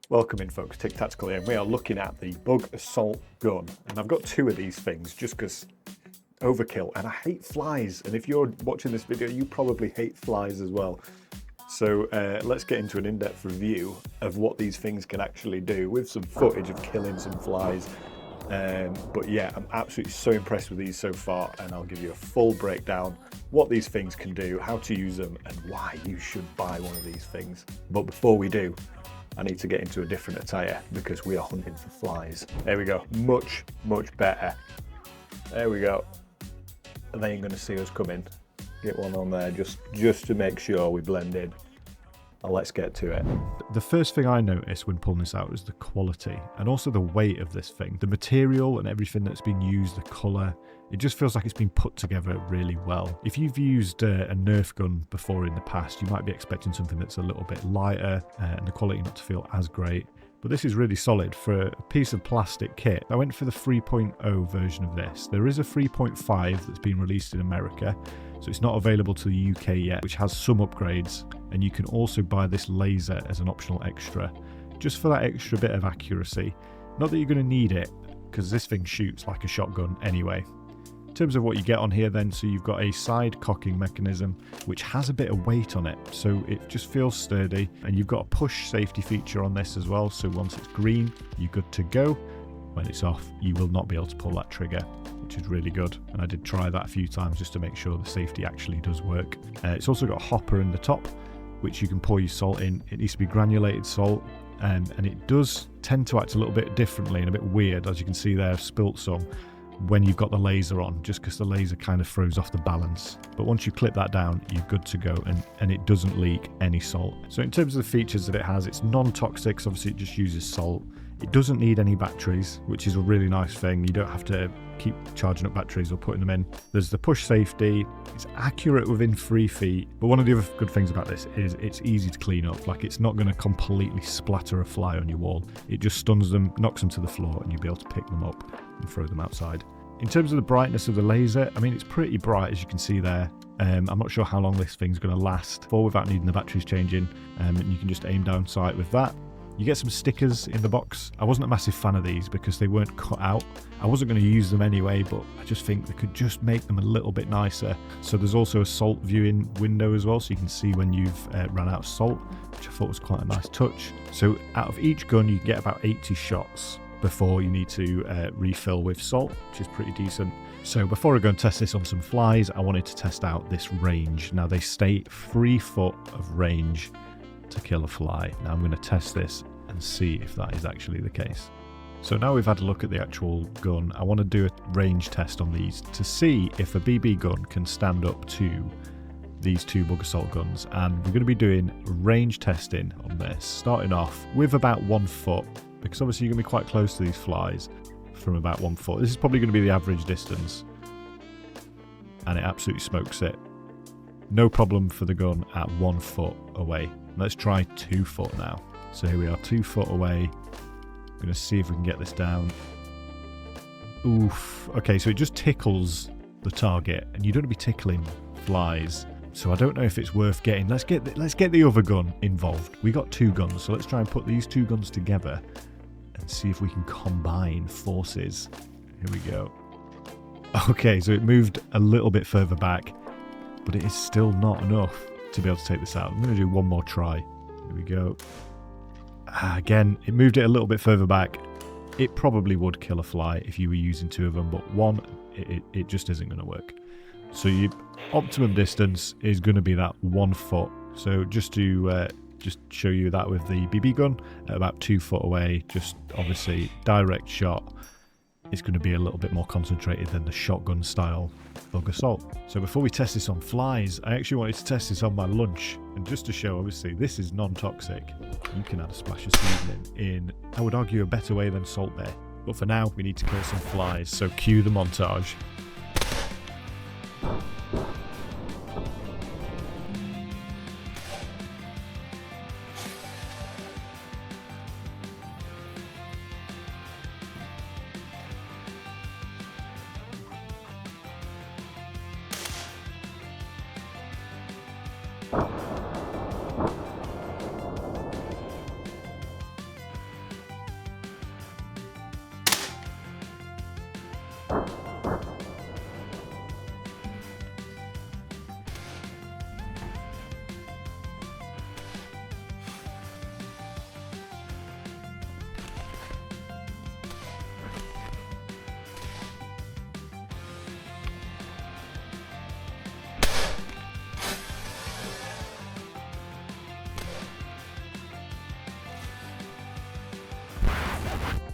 Welcome in, folks. Tic Tactical here, and we are looking at the Bug Assault Gun. And I've got two of these things just because overkill, and I hate flies. And if you're watching this video, you probably hate flies as well. So let's get into an in-depth review of what these things can actually do with some footage of killing some flies. But yeah, I'm absolutely so impressed with these so far, and I'll give you a full breakdown, what these things can do, how to use them, and why you should buy one of these things. But before we do, I need to get into a different attire because we are hunting for flies. There we go, much better. There we go. And then you're going to see us come in. Get one on there just to make sure we blend in. Now let's get to it. The first thing I noticed when pulling this out was the quality and also the weight of this thing. The material and everything that's been used, the colour, it just feels like it's been put together really well. If you've used a Nerf gun before in the past, you might be expecting something that's a little bit lighter and the quality not to feel as great. But this is really solid for a piece of plastic kit. I went for the 3.0 version of this. There is a 3.5 that's been released in America, so it's not available to the UK yet, which has some upgrades. And you can also buy this laser as an optional extra, just for that extra bit of accuracy. Not that you're going to need it, because this thing shoots like a shotgun anyway. In terms of what you get on here then, so you've got a side cocking mechanism which has a bit of weight on it, so it just feels sturdy, and you've got a push safety feature on this as well, so once it's green you're good to go. When it's off you will not be able to pull that trigger, which is really good, and I did try that a few times just to make sure the safety actually does work. It's also got a hopper in the top which you can pour your salt in. It needs to be granulated salt, and it does tend to act a little bit differently and a bit weird, as you can see there. I've spilt some when you've got the laser on, just because the laser kind of throws off the balance. But once you clip that down you're good to go, and it doesn't leak any salt. So in terms of the features that it has, it's non-toxic, so obviously it just uses salt. It doesn't need any batteries, which is a really nice thing. You don't have to keep charging up batteries or putting them in. There's the push safety. It's accurate within 3 feet. But one of the other good things about this is it's easy to clean up. Like, it's not going to completely splatter a fly on your wall. It just stuns them, knocks them to the floor, and you'll be able to pick them up and throw them outside. In terms of the brightness of the laser, I mean, it's pretty bright, as you can see there. I'm not sure how long this thing's going to last for without needing the batteries changing, and you can just aim down sight with that. You get some stickers in the box. I wasn't a massive fan of these because they weren't cut out. I wasn't going to use them anyway, but I just think they could just make them a little bit nicer. So there's also a salt viewing window as well, so you can see when you've run out of salt, which I thought was quite a nice touch. So out of each gun you get about 80 shots before you need to refill with salt, which is pretty decent. So before I go and test this on some flies, I wanted to test out this range. Now they state 3 foot of range to kill a fly. Now I'm going to test this and see if that is actually the case. So now we've had a look at the actual gun, I want to do a range test on these to see if a BB gun can stand up to these two Bug Assault guns, and we're going to be doing range testing on this, starting off with about 1 foot, because obviously you're going to be quite close to these flies from about 1 foot. This is probably going to be the average distance, and it absolutely smokes it. No problem for the gun at 1 foot away. Let's try 2 foot now. So here we are, 2 foot away. I'm going to see if we can get this down. Oof. Okay, so it just tickles the target, and you don't want to be tickling flies. So I don't know if it's worth getting. Let's get the other gun involved. We got 2 guns, so let's try and put these 2 guns together and see if we can combine forces. Here we go. Okay, so it moved a little bit further back, but it is still not enough to be able to take this out. I'm going to do one more try. Here we go. Again, it moved it a little bit further back. It probably would kill a fly if you were using 2 of them, but 1, it just isn't going to work. So your optimum distance is going to be that 1 foot. So just to just show you that with the BB gun, at about 2 foot away, just obviously direct shot. It's going to be a little bit more concentrated than the shotgun style Bug Assault. So before we test this on flies, I actually wanted to test this on my lunch, and just to show, obviously this is non-toxic. You can add a splash of seasoning in, I would argue, a better way than Salt Bae. But for now we need to kill some flies, so cue the montage.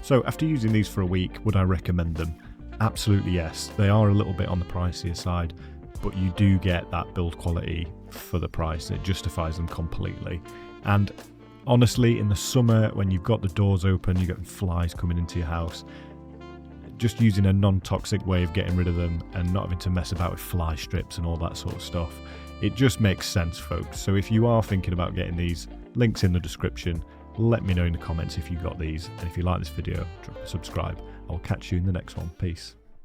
So after using these for a week, would I recommend them? Absolutely yes. They are a little bit on the pricier side, but you do get that build quality for the price. It justifies them completely. And honestly, in the summer, when you've got the doors open, you've got flies coming into your house, just using a non-toxic way of getting rid of them and not having to mess about with fly strips and all that sort of stuff, it just makes sense, folks. So if you are thinking about getting these, links in the description. Let me know in the comments if you got these, and if you like this video, drop a subscribe. I'll catch you in the next one. Peace.